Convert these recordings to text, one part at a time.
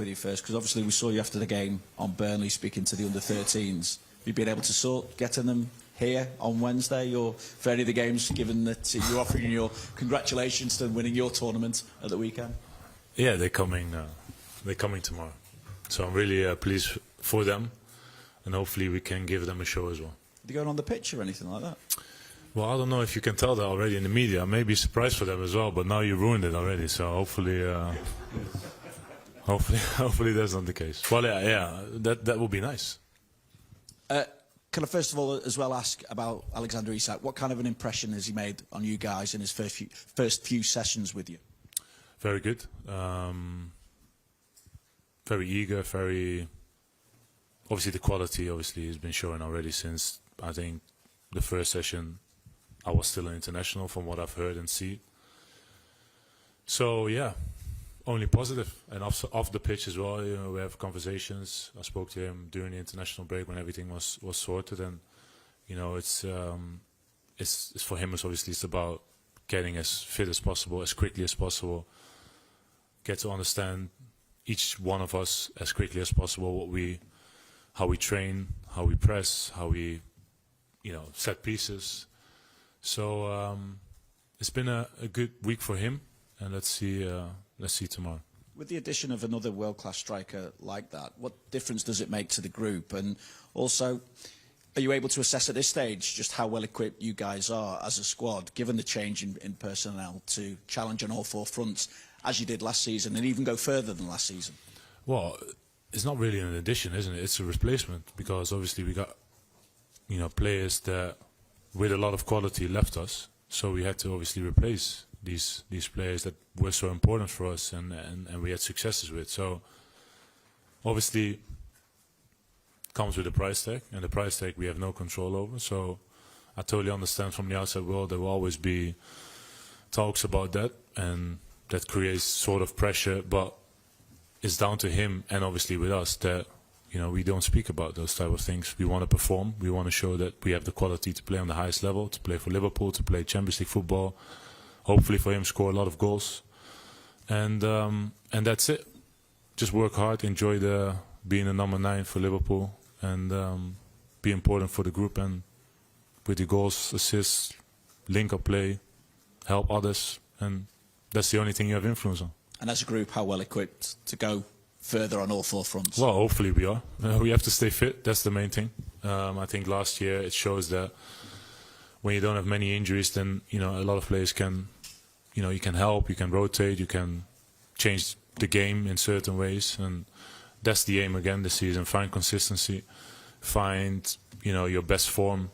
you first, because obviously we saw you after the game on Burnley speaking to the under-13s. Have you been able to sort getting them here on Wednesday or for any of the games, given that you're offering your congratulations to winning your tournament at the weekend? Yeah, they're coming tomorrow. So I'm really pleased for them, and hopefully we can give them a show as well. Are they going on the pitch or anything like that? Well, I don't know if you can tell that already in the media. Maybe a surprise for them as well, but now you ruined it already. So hopefully that's not the case. Well, yeah, that would be nice. Can I first of all as well ask about Alexander Isak? What kind of an impression has he made on you guys in his first few sessions with you? Very good. Very eager. Very. Obviously, the quality has been showing already since I think the first session. I was still an international from what I've heard and see. So yeah, only positive. And off the pitch as well, you know, we have conversations. I spoke to him during the international break when everything was sorted, and you know, it's for him. It's about getting as fit as possible, as quickly as possible. Get to understand each one of us as quickly as possible how we train, how we press, how we, you know, set pieces. So it's been a good week for him, and let's see tomorrow. With the addition of another world-class striker like that, what difference does it make to the group? And also, are you able to assess at this stage just how well-equipped you guys are as a squad, given the change in personnel, to challenge on all four fronts, as you did last season, and even go further than last season? Well, it's not really an addition, isn't it? It's a replacement, because obviously we got, you know, players that with a lot of quality left us, so we had to obviously replace these players that were so important for us and we had successes with. So obviously comes with a price tag, and the price tag we have no control over. So I totally understand from the outside world there will always be talks about that, and that creates sort of pressure, but it's down to him and obviously with us that, you know, we don't speak about those type of things. We want to perform. We want to show that we have the quality to play on the highest level, to play for Liverpool, to play Champions League football. Hopefully for him, score a lot of goals. And that's it. Just work hard, enjoy being a number 9 for Liverpool, and be important for the group. And with the goals, assists, link-up play, help others. And that's the only thing you have influence on. And as a group, how well equipped to go further on all four fronts? Well, hopefully we are. We have to stay fit. That's the main thing. I think last year it shows that when you don't have many injuries, then, you know, a lot of players can, you know, you can help, you can rotate, you can change the game in certain ways, and that's the aim again this season. Find consistency, find, you know, your best form,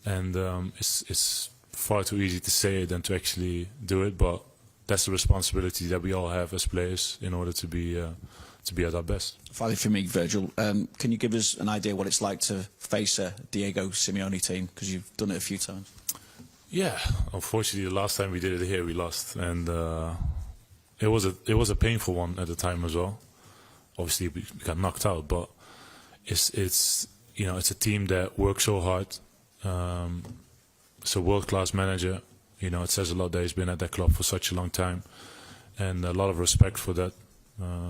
and it's far too easy to say it than to actually do it, but that's the responsibility that we all have as players in order to be at our best. Finally, for me, Virgil, can you give us an idea what it's like to face a Diego Simeone team, because you've done it a few times? Yeah, unfortunately, the last time we did it here, we lost, and it was a painful one at the time as well. Obviously, we got knocked out, but it's you know, it's a team that works so hard. It's a world-class manager. You know, it says a lot that he's been at that club for such a long time, and a lot of respect for that.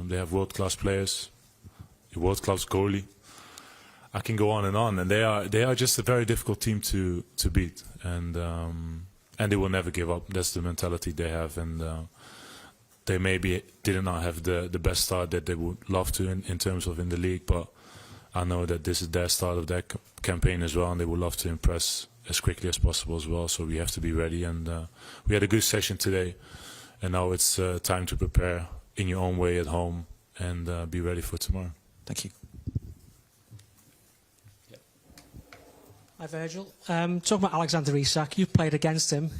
They have world-class players, a world-class goalie. I can go on, and they are just a very difficult team to beat, and they will never give up. That's the mentality they have, and they maybe did not have the best start that they would love to in terms of in the league, but I know that this is their start of their campaign as well, and they would love to impress as quickly as possible as well. So we have to be ready, and we had a good session today, and now it's time to prepare in your own way at home and be ready for tomorrow. Thank you. Hi Virgil. Talking about Alexander Isak, you've played against him.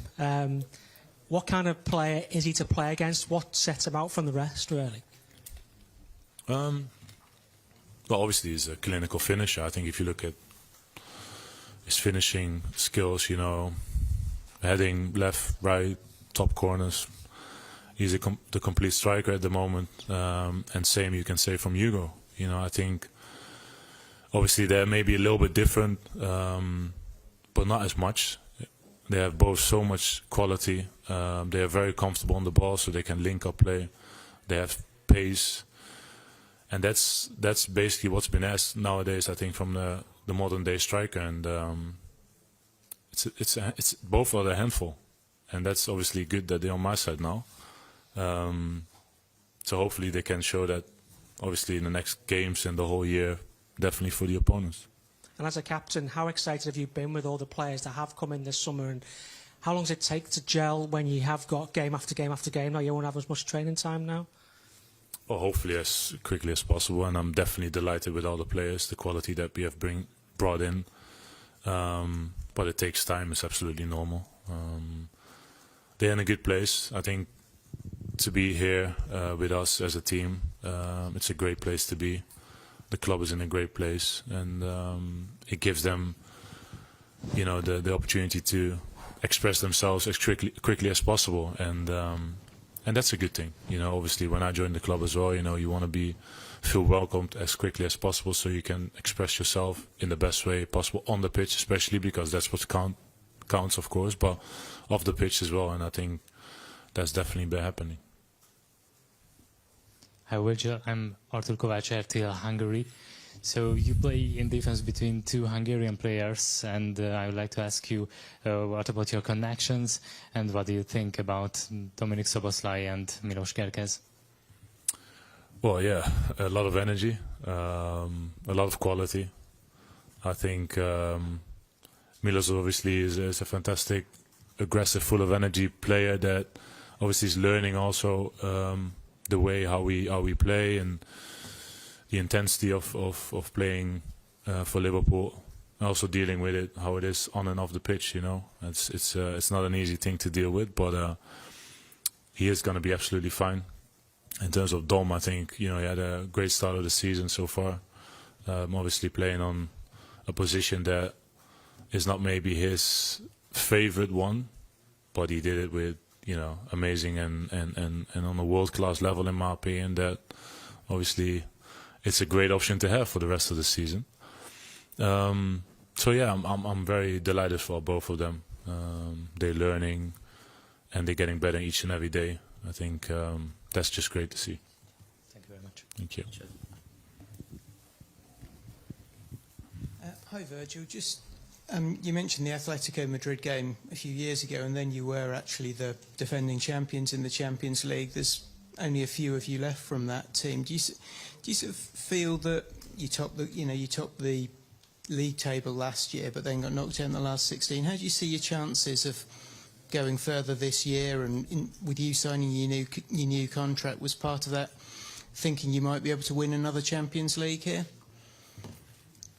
What kind of player is he to play against? What sets him out from the rest, really? Well, obviously he's a clinical finisher. I think if you look at his finishing skills, you know, heading left, right, top corners, he's the complete striker at the moment. And same you can say from Hugo. You know, I think obviously they're maybe a little bit different, but not as much. They have both so much quality. They are very comfortable on the ball, so they can link up play. They have pace, and that's basically what's been asked nowadays, I think, from the modern day striker, and it's both are a handful, and that's obviously good that they're on my side now. So hopefully they can show that, obviously, in the next games and the whole year, definitely for the opponents. And as a captain, how excited have you been with all the players that have come in this summer, and how long does it take to gel when you have got game after game after game? Now you won't have as much training time now? Well, hopefully as quickly as possible, and I'm definitely delighted with all the players, the quality that we have brought in. But it takes time, it's absolutely normal. They're in a good place. I think to be here with us as a team, it's a great place to be. The club is in a great place, and it gives them, the opportunity to express themselves as quickly as possible, and that's a good thing. Obviously, when I joined the club as well, you want to feel welcomed as quickly as possible, so you can express yourself in the best way possible on the pitch, especially because that's what counts, of course, but off the pitch as well. And I think that's definitely been happening. Hi, Virgil. I'm Artur Kovács, RTL Hungary. So you play in defense between two Hungarian players, and I would like to ask you, what about your connections, and what do you think about Dominik Szoboszlai and Milos Kerkez? Well, yeah, a lot of energy, a lot of quality. I think Milos obviously is a fantastic, aggressive, full of energy player that obviously is learning also the way how we play and the intensity of playing for Liverpool, also dealing with it, how it is on and off the pitch. It's not an easy thing to deal with, but he is going to be absolutely fine. In terms of Dom, I think he had a great start of the season so far. Obviously playing on a position that is not maybe his favorite one, but he did it with amazing and on a world-class level, in my opinion. That obviously it's a great option to have for the rest of the season. So yeah, I'm very delighted for both of them. They're learning and they're getting better each and every day. I think that's just great to see. Thank you very much. Thank you. Hi, Virgil. Just you mentioned the Atletico Madrid game a few years ago, and then you were actually the defending champions in the Champions League. There's only a few of you left from that team. Do you sort of feel that you topped the league table last year, but then got knocked out in the last 16? How do you see your chances of going further this year, and with you signing your new contract, was part of that thinking you might be able to win another Champions League here?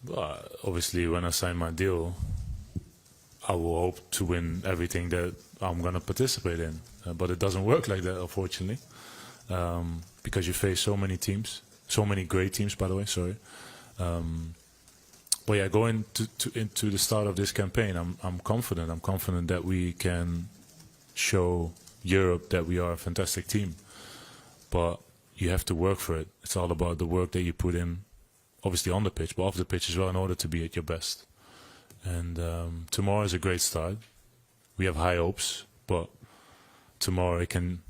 Well, obviously, when I sign my deal, I will hope to win everything that I'm going to participate in. But it doesn't work like that, unfortunately, because you face so many teams, so many great teams, by the way. Sorry. But yeah, going into the start of this campaign, I'm confident. I'm confident that we can show Europe that we are a fantastic team. But you have to work for it. It's all about the work that you put in, obviously on the pitch, but off the pitch as well, in order to be at your best. And tomorrow is a great start. We have high hopes, but tomorrow it can,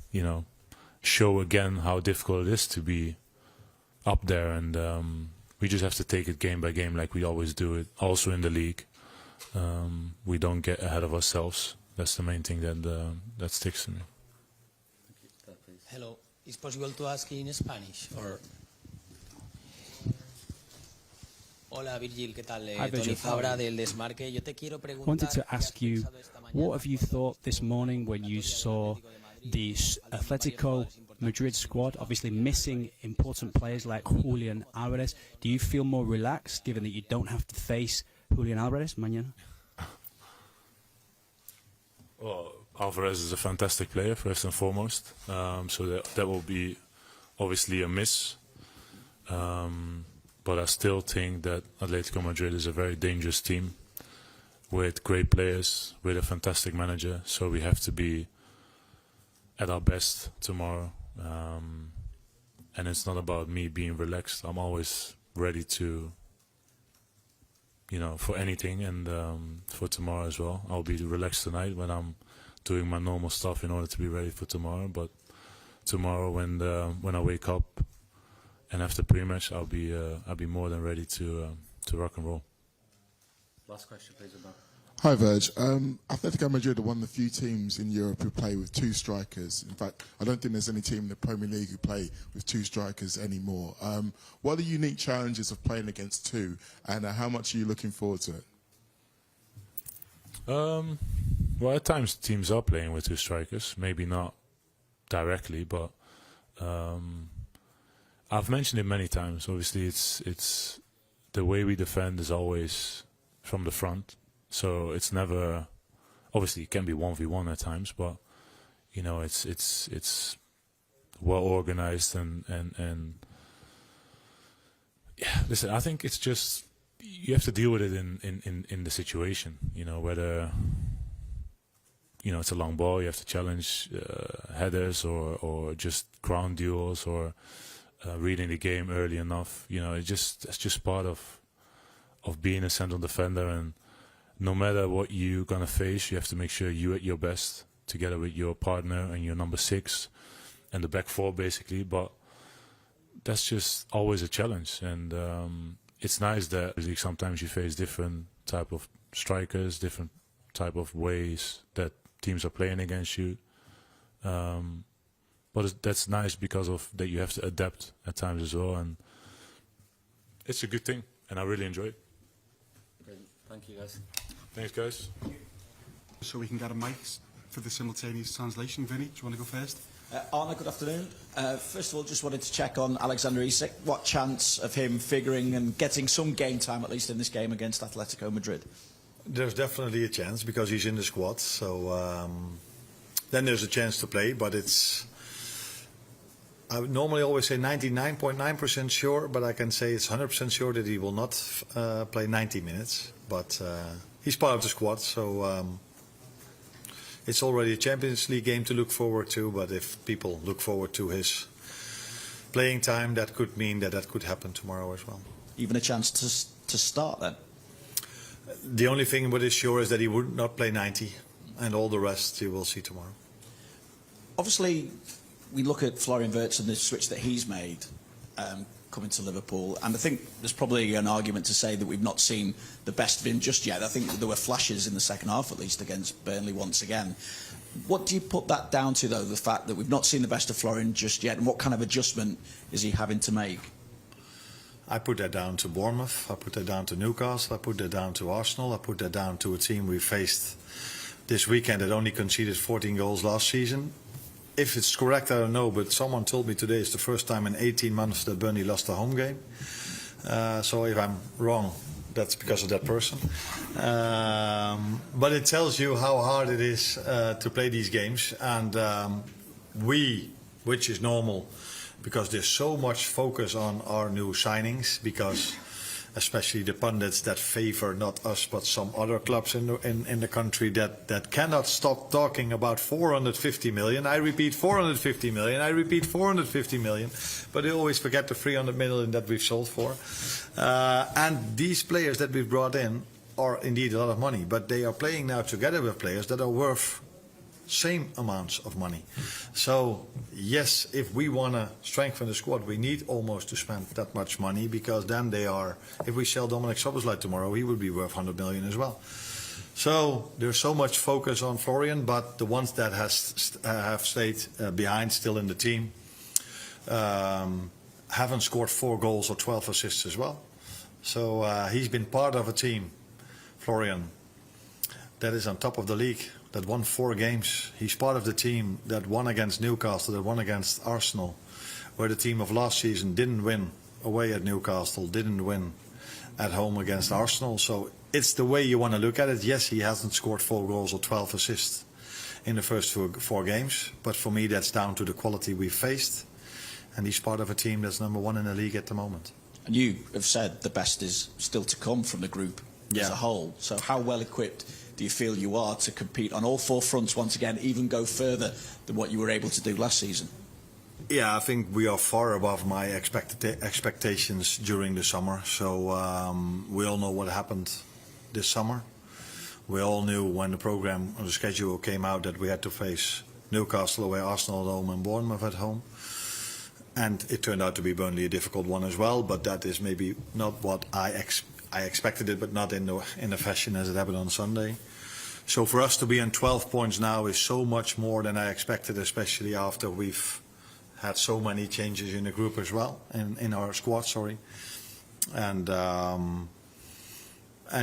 show again how difficult it is to be up there. And we just have to take it game by game, like we always do it. Also in the league, we don't get ahead of ourselves. That's the main thing that sticks to me. Hello. Is possible to ask in Spanish or? Hola Virgil, ¿qué tal? Hi, Virgil. Tony Fabra del Desmarque. Yo te quiero preguntar. Wanted to ask you, what have you thought this morning when you saw the Atletico Madrid squad, obviously missing important players like Julian Alvarez? Do you feel more relaxed, given that you don't have to face Julian Alvarez mañana? Well, Alvarez is a fantastic player, first and foremost. So that will be obviously a miss. But I still think that Atlético Madrid is a very dangerous team with great players, with a fantastic manager. So we have to be at our best tomorrow. And it's not about me being relaxed. I'm always ready to, for anything. And for tomorrow as well. I'll be relaxed tonight when I'm doing my normal stuff in order to be ready for tomorrow. But tomorrow when I wake up and after pre-match, I'll be more than ready to rock and roll. Last question, please, Abba. Hi, Virg. Atletico Madrid are one of the few teams in Europe who play with two strikers. In fact, I don't think there's any team in the Premier League who play with two strikers anymore. What are the unique challenges of playing against two, and how much are you looking forward to it? Well, at times teams are playing with two strikers. Maybe not directly, but I've mentioned it many times. Obviously, it's the way we defend is always from the front. So it's never, obviously it can be 1v1 at times, but you know it's well organized and yeah. Listen, I think it's just you have to deal with it in the situation. You know, whether you know it's a long ball, you have to challenge headers or just ground duels or reading the game early enough. You know, it's just part of being a central defender. And no matter what you're going to face, you have to make sure you're at your best together with your partner and your number 6 and the back 4 basically. But that's just always a challenge. And it's nice that sometimes you face different type of strikers, different type of ways that teams are playing against you. But that's nice because of that you have to adapt at times as well. And it's a good thing. And I really enjoy it. Brilliant. Thank you, guys. Thanks, guys. So we can get a mic for the simultaneous translation. Vinny, do you want to go first? Arne, good afternoon. First of all, just wanted to check on Alexander Isak. What chance of him figuring and getting some game time, at least in this game against Atletico Madrid? There's definitely a chance because he's in the squad. So then there's a chance to play, but it's... I would normally always say 99.9% sure, but I can say it's 100% sure that he will not play 90 minutes. But he's part of the squad, so it's already a Champions League game to look forward to. But if people look forward to his playing time, that could mean that could happen tomorrow as well. Even a chance to start then? The only thing what is sure is that he would not play 90, and all the rest you will see tomorrow. Obviously, we look at Florian Wirtz and the switch that he's made coming to Liverpool, and I think there's probably an argument to say that we've not seen the best of him just yet. I think there were flashes in the second half, at least, against Burnley once again. What do you put that down to, though, the fact that we've not seen the best of Florian just yet, and what kind of adjustment is he having to make? I put that down to Bournemouth, I put that down to Newcastle, I put that down to Arsenal, I put that down to a team we faced this weekend that only conceded 14 goals last season. If it's correct, I don't know, but someone told me today it's the first time in 18 months that Burnley lost a home game. So if I'm wrong, that's because of that person. But it tells you how hard it is to play these games. And which is normal, because there's so much focus on our new signings, because especially the pundits that favor not us but some other clubs in the country that cannot stop talking about 450 million. I repeat 450 million, I repeat 450 million, but they always forget the 300 million that we've sold for. And these players that we've brought in are indeed a lot of money, but they are playing now together with players that are worth same amounts of money. So yes, if we want to strengthen the squad, we need almost to spend that much money, because then they are, if we sell Dominic Szoboszlai tomorrow, he would be worth 100 million as well. So there's so much focus on Florian, but the ones that have stayed behind, still in the team, haven't scored 4 goals or 12 assists as well. So he's been part of a team, Florian, that is on top of the league, that won 4 games. He's part of the team that won against Newcastle, that won against Arsenal, where the team of last season didn't win away at Newcastle, didn't win at home against Arsenal. So it's the way you want to look at it. Yes, he hasn't scored 4 goals or 12 assists in the first 4 games, but for me that's down to the quality we faced, and he's part of a team that's number 1 in the league at the moment. And you have said the best is still to come from the group as a whole. So how well equipped do you feel you are to compete on all 4 fronts once again, even go further than what you were able to do last season? Yeah, I think we are far above my expectations during the summer. So we all know what happened this summer. We all knew when the program or the schedule came out that we had to face Newcastle away, Arsenal at home and Bournemouth at home. And it turned out to be Burnley a difficult one as well, but that is maybe not what I expected it, but not in the fashion as it happened on Sunday. So for us to be on 12 points now is so much more than I expected, especially after we've had so many changes in the group as well, in our squad, sorry. And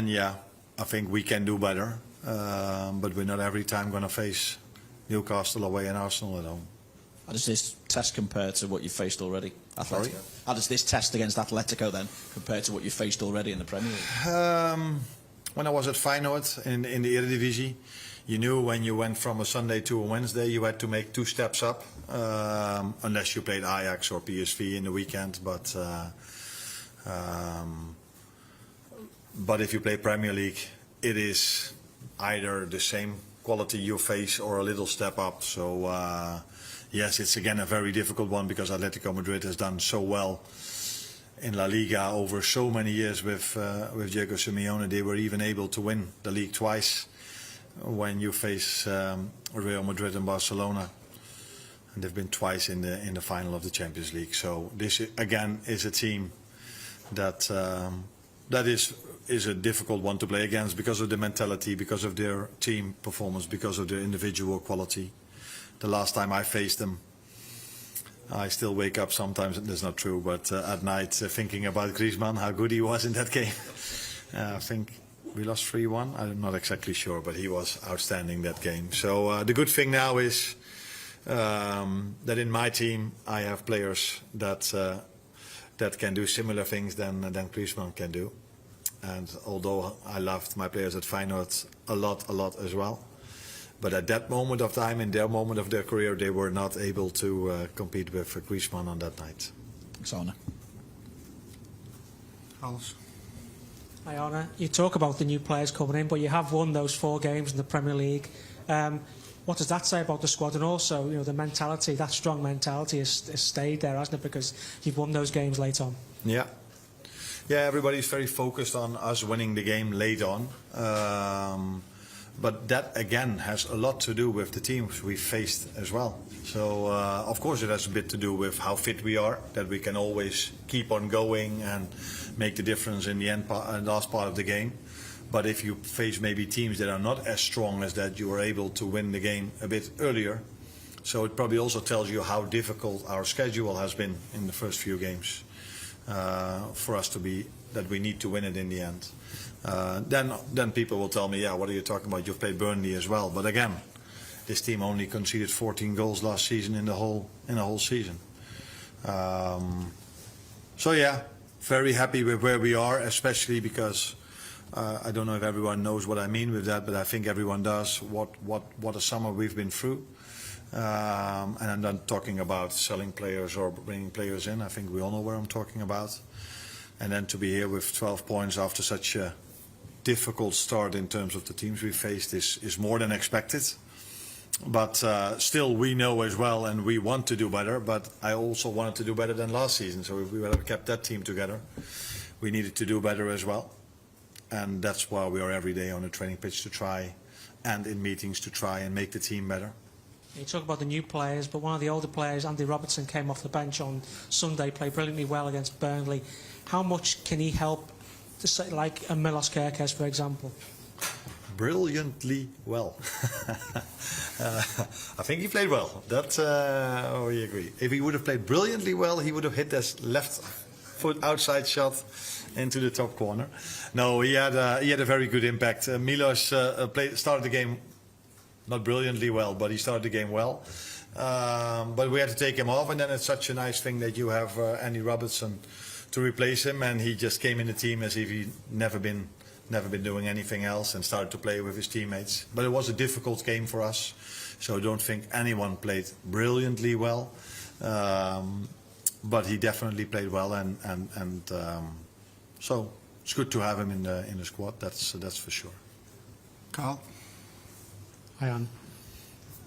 yeah, I think we can do better, but we're not every time going to face Newcastle away and Arsenal at home. How does this test compare to what you faced already? Atletico? Sorry? How does this test against Atletico then compare to what you faced already in the Premier League? When I was at Feyenoord in the Eredivisie, you knew when you went from a Sunday to a Wednesday, you had to make 2 steps up, unless you played Ajax or PSV in the weekend. But if you play Premier League, it is either the same quality you face or a little step up. So yes, it's again a very difficult one because Atlético Madrid has done so well in La Liga over so many years with Diego Simeone. They were even able to win the league twice when you face Real Madrid and Barcelona, and they've been twice in the final of the Champions League. So this again is a team that is a difficult one to play against because of the mentality, because of their team performance, because of their individual quality. The last time I faced them, I still wake up sometimes, and that's not true, but at night thinking about Griezmann, how good he was in that game. I think we lost 3-1. I'm not exactly sure, but he was outstanding that game. So the good thing now is that in my team I have players that can do similar things than Griezmann can do. And although I loved my players at Feyenoord a lot as well, but at that moment of time, in their moment of their career, they were not able to compete with Griezmann on that night. Thanks, Arne. Alice. Hi, Arne. You talk about the new players coming in, but you have won those 4 games in the Premier League. What does that say about the squad? And also, you know, the mentality, that strong mentality has stayed there, hasn't it? Because you've won those games late on. Yeah. Yeah, everybody's very focused on us winning the game late on. But that, again, has a lot to do with the teams we faced as well. So, of course, it has a bit to do with how fit we are, that we can always keep on going and make the difference in the last part of the game. But if you face maybe teams that are not as strong as that, you are able to win the game a bit earlier. So it probably also tells you how difficult our schedule has been in the first few games for us to be, that we need to win it in the end. Then people will tell me, yeah, what are you talking about? You've played Burnley as well. But again, this team only conceded 14 goals last season in the whole season. So yeah, very happy with where we are, especially because I don't know if everyone knows what I mean with that, but I think everyone does. What a summer we've been through. And I'm not talking about selling players or bringing players in. I think we all know what I'm talking about. And then to be here with 12 points after such a difficult start in terms of the teams we faced is more than expected. But still, we know as well, and we want to do better. But I also wanted to do better than last season. So if we would have kept that team together, we needed to do better as well. And that's why we are every day on the training pitch to try, and in meetings to try and make the team better. You talk about the new players, but one of the older players, Andy Robertson, came off the bench on Sunday, played brilliantly well against Burnley. How much can he help, like a Milos Kerkez, for example? Brilliantly well. I think he played well. That we agree. If he would have played brilliantly well, he would have hit his left foot outside shot into the top corner. No, he had a very good impact. Milos started the game not brilliantly well, but he started the game well. But we had to take him off, and then it's such a nice thing that you have Andy Robertson to replace him, and he just came in the team as if he'd never been doing anything else and started to play with his teammates. But it was a difficult game for us, so I don't think anyone played brilliantly well. But he definitely played well, and so it's good to have him in the squad. That's for sure. Carl. Hi,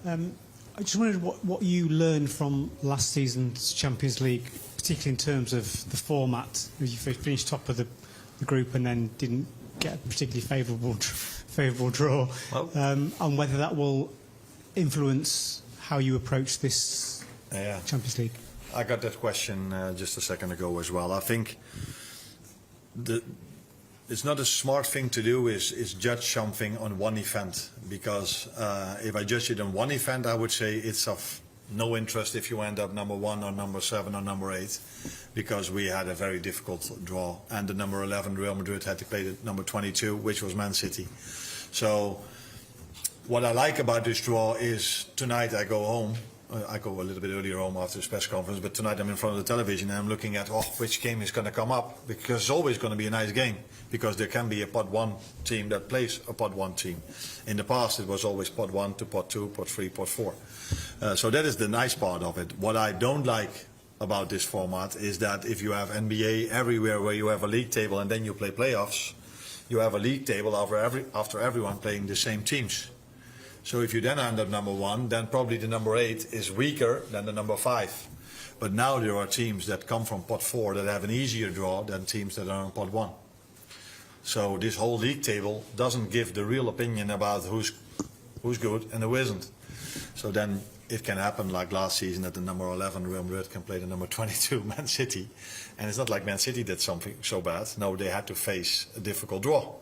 Anne. I just wondered what you learned from last season's Champions League, particularly in terms of the format. You finished top of the group and then didn't get a particularly favourable draw, and whether that will influence how you approach this Champions League. I got that question just a second ago as well. I think it's not a smart thing to do is judge something on one event, because if I judge it on one event, I would say it's of no interest if you end up number 1 or number 7 or number 8, because we had a very difficult draw, and the number 11 Real Madrid had to play the number 22, which was Man City. So what I like about this draw is tonight I go home. I go a little bit earlier home after this press conference, but tonight I'm in front of the television and I'm looking at which game is going to come up, because it's always going to be a nice game, because there can be a pot 1 team that plays a pot 1 team. In the past it was always pot 1 to pot 2, pot 3, pot 4. So that is the nice part of it. What I don't like about this format is that if you have NBA everywhere where you have a league table and then you play playoffs, you have a league table after everyone playing the same teams. So if you then end up number 1, then probably the number 8 is weaker than the number 5. But now there are teams that come from pot 4 that have an easier draw than teams that are on pot 1. So this whole league table doesn't give the real opinion about who's good and who isn't. So then it can happen like last season that the number 11 Real Madrid can play the number 22 Man City. And it's not like Man City did something so bad. No, they had to face a difficult draw.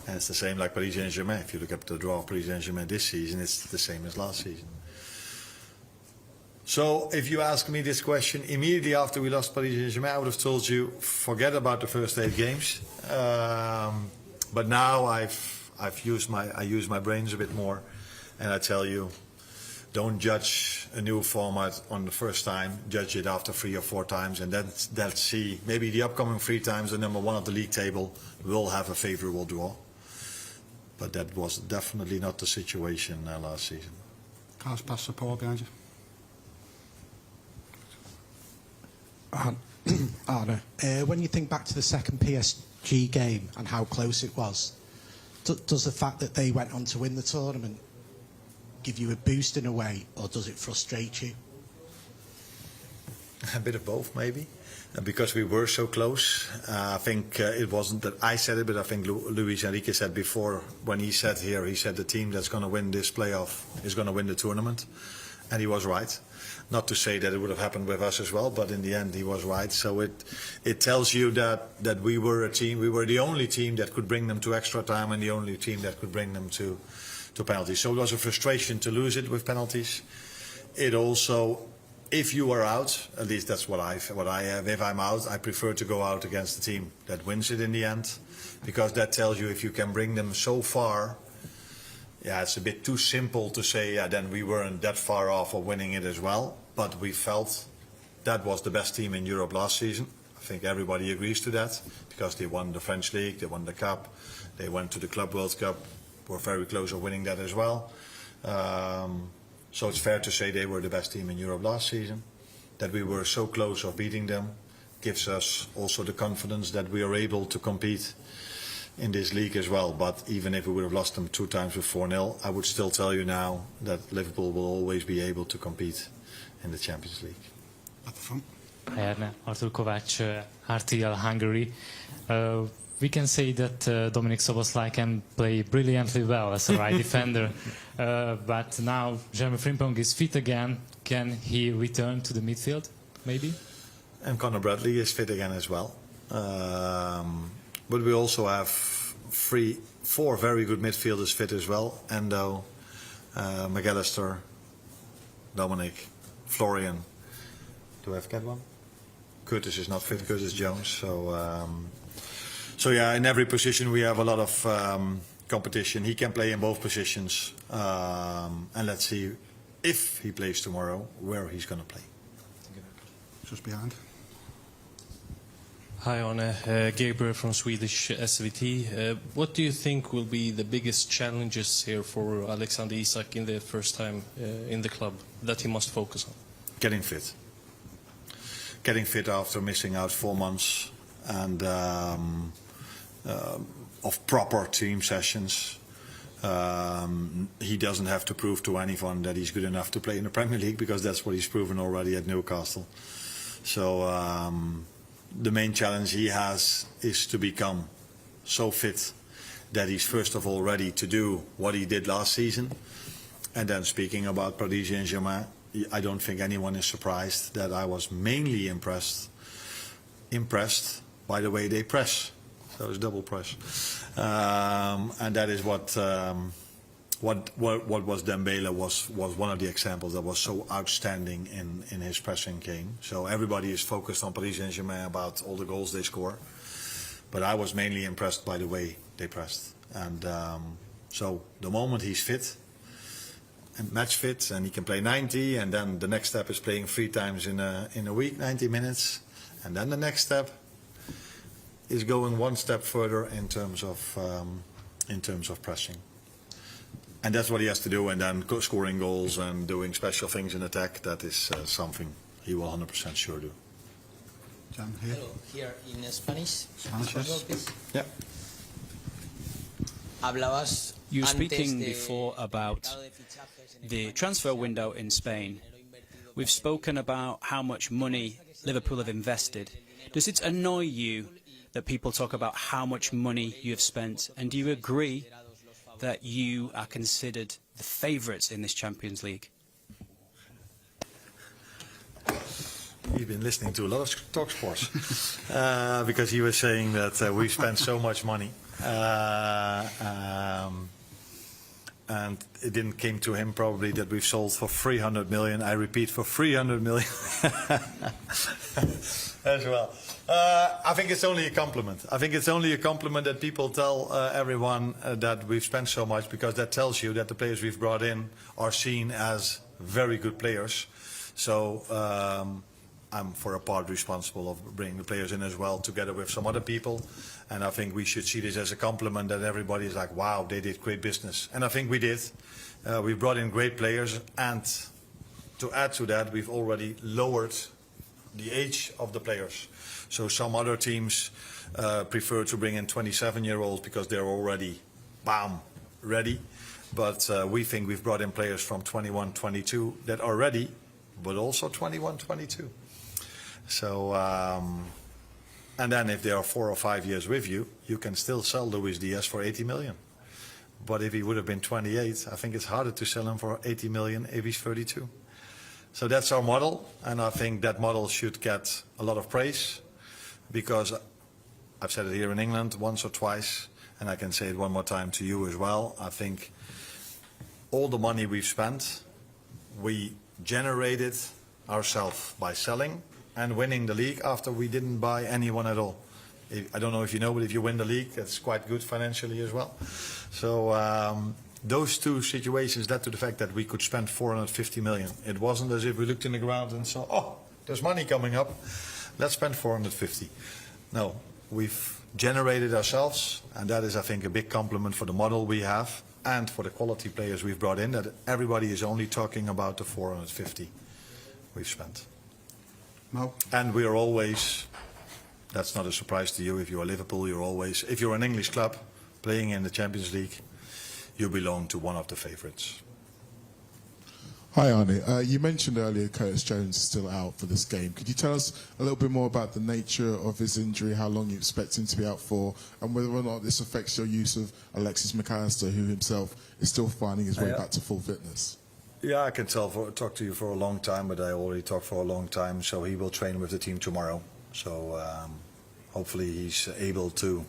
And it's the same like Paris Saint-Germain. If you look at the draw of Paris Saint-Germain this season, it's the same as last season. So if you ask me this question immediately after we lost Paris Saint-Germain, I would have told you, forget about the first 8 games. But now I use my brains a bit more, and I tell you, don't judge a new format on the first time. Judge it after 3 or 4 times, and then let's see. Maybe the upcoming 3 times, the number 1 of the league table will have a favourable draw. But that was definitely not the situation last season. Carlos, pass the ball behind you. Arne, when you think back to the second PSG game and how close it was, does the fact that they went on to win the tournament give you a boost in a way, or does it frustrate you? A bit of both, maybe. Because we were so close. I think it wasn't that I said it, but I think Luis Enrique said before, when he said here, he said the team that's going to win this playoff is going to win the tournament. And he was right. Not to say that it would have happened with us as well, but in the end he was right. So it tells you that we were a team, we were the only team that could bring them to extra time and the only team that could bring them to penalties. So it was a frustration to lose it with penalties. It also, if you are out, at least that's what I have. If I'm out, I prefer to go out against the team that wins it in the end, because that tells you if you can bring them so far. Yeah, it's a bit too simple to say, yeah, then we weren't that far off of winning it as well. But we felt that was the best team in Europe last season. I think everybody agrees to that, because they won the French League, they won the Cup, they went to the Club World Cup, were very close to winning that as well. So it's fair to say they were the best team in Europe last season. That we were so close of beating them gives us also the confidence that we are able to compete in this league as well. But even if we would have lost them 2 times with 4-0, I would still tell you now that Liverpool will always be able to compete in the Champions League. At the front. Hi Arne, Artur Kovács, RTL Hungary. We can say that Dominik Szoboszlai can play brilliantly well as a right defender, but now Jeremy Frimpong is fit again. Can he return to the midfield, maybe? And Conor Bradley is fit again as well. But we also have 4 very good midfielders fit as well. Endo, McAllister, Dominic, Florian. Do I forget one? Curtis is not fit, Curtis Jones. So yeah, in every position we have a lot of competition. He can play in both positions. And let's see if he plays tomorrow, where he's going to play. Just behind. Hi Arne, Gabriel from Swedish SVT. What do you think will be the biggest challenges here for Alexander Isak in the first time in the club that he must focus on? Getting fit. Getting fit after missing out 4 months and of proper team sessions. He doesn't have to prove to anyone that he's good enough to play in the Premier League, because that's what he's proven already at Newcastle. So the main challenge he has is to become so fit that he's first of all ready to do what he did last season. And then speaking about Paris Saint-Germain, I don't think anyone is surprised that I was mainly impressed by the way they press. So it's double press, and that is what was Dembele was one of the examples that was so outstanding in his pressing game. So everybody is focused on Paris Saint-Germain about all the goals they score, but I was mainly impressed by the way they pressed. And so the moment he's fit, and match fit, and he can play 90, and then the next step is playing 3 times in a week, 90 minutes, and then the next step is going one step further in terms of pressing. And that's what he has to do, and then scoring goals and doing special things in attack, that is something he will 100% sure do. John, here. Hello, here in Spanish. Spanish, yes. Please. Yeah. Hablabas You were antes speaking de before about mercado de fichajes en the España. transfer window in Spain. We've spoken about how much money Liverpool have invested. Does it annoy you that people talk about how much money you have spent, and do you agree that you are considered the favourites in this Champions League? You've been listening to a lot of talk sports because he was saying that we spent so much money, and it didn't came to him probably that we've sold for 300 million. I repeat, for 300 million as well. I think it's only a compliment. I think it's only a compliment that people tell everyone that we've spent so much, because that tells you that the players we've brought in are seen as very good players. So I'm for a part responsible of bringing the players in as well, together with some other people. And I think we should see this as a compliment, that everybody is like, wow, they did great business. And I think we did. We brought in great players, and to add to that, we've already lowered the age of the players. So some other teams prefer to bring in 27-year-olds because they're already, bam, ready. But we think we've brought in players from 21, 22 that are ready, but also 21, 22. So, and then if they are 4 or 5 years with you, you can still sell Luis Diaz for 80 million. But if he would have been 28, I think it's harder to sell him for 80 million if he's 32. So that's our model, and I think that model should get a lot of praise, because I've said it here in England once or twice, and I can say it one more time to you as well. I think all the money we've spent, we generated ourselves by selling and winning the league after we didn't buy anyone at all. I don't know if you know, but if you win the league, that's quite good financially as well. So those two situations led to the fact that we could spend 450 million. It wasn't as if we looked in the ground and saw, oh, there's money coming up, let's spend 450. No, we've generated ourselves, and that is, I think, a big compliment for the model we have and for the quality players we've brought in, that everybody is only talking about the 450 we've spent. Mo? And we are always, that's not a surprise to you, if you're Liverpool, you're always, if you're an English club playing in the Champions League, you belong to one of the favourites. Hi Arne, you mentioned earlier Curtis Jones is still out for this game. Could you tell us a little bit more about the nature of his injury, how long you expect him to be out for, and whether or not this affects your use of Alexis McAllister, who himself is still finding his way back to full fitness? Yeah, I can talk to you for a long time, but I already talked for a long time, so he will train with the team tomorrow. So hopefully he's able to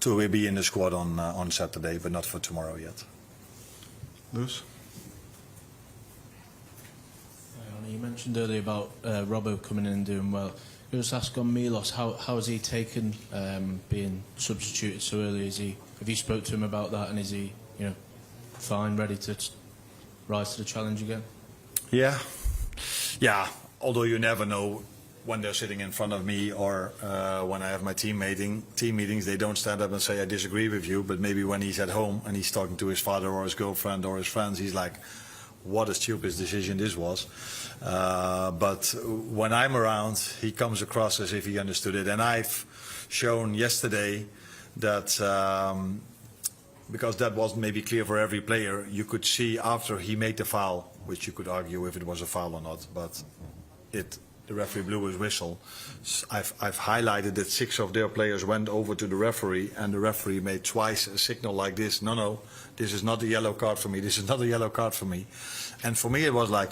be in the squad on Saturday, but not for tomorrow yet. Lewis? You mentioned earlier about Robbo coming in and doing well. Can I just ask on Milos, how has he taken being substituted so early? Have you spoke to him about that, and is he, fine, ready to rise to the challenge again? Yeah. Although you never know when they're sitting in front of me, or when I have my team meetings, they don't stand up and say I disagree with you. But maybe when he's at home and he's talking to his father or his girlfriend or his friends, he's like, what a stupid decision this was. But when I'm around, he comes across as if he understood it. And I've shown yesterday that, because that wasn't maybe clear for every player, you could see after he made the foul, which you could argue if it was a foul or not, but the referee blew his whistle, I've highlighted that 6 of their players went over to the referee, and the referee made twice a signal like this. No, this is not a yellow card for me. This is not a yellow card for me. And for me, it was like,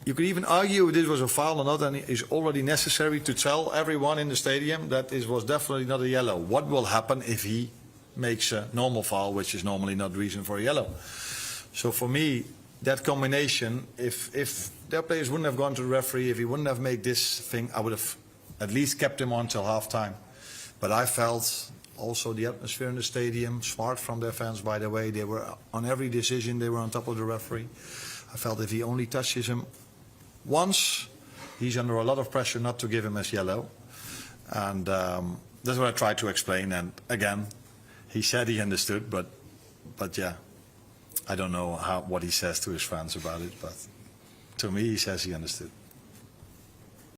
You could even argue if this was a foul or not, and it's already necessary to tell everyone in the stadium that it was definitely not a yellow. What will happen if he makes a normal foul, which is normally not reason for a yellow? So for me, that combination, if their players wouldn't have gone to the referee, if he wouldn't have made this thing, I would have at least kept him on till half-time. But I felt also the atmosphere in the stadium, smart from their fans, by the way. They were on every decision, they were on top of the referee. I felt if he only touches him once, he's under a lot of pressure not to give him as yellow. And that's what I tried to explain. And again, he said he understood, but yeah, I don't know what he says to his fans about it. But to me, he says he understood.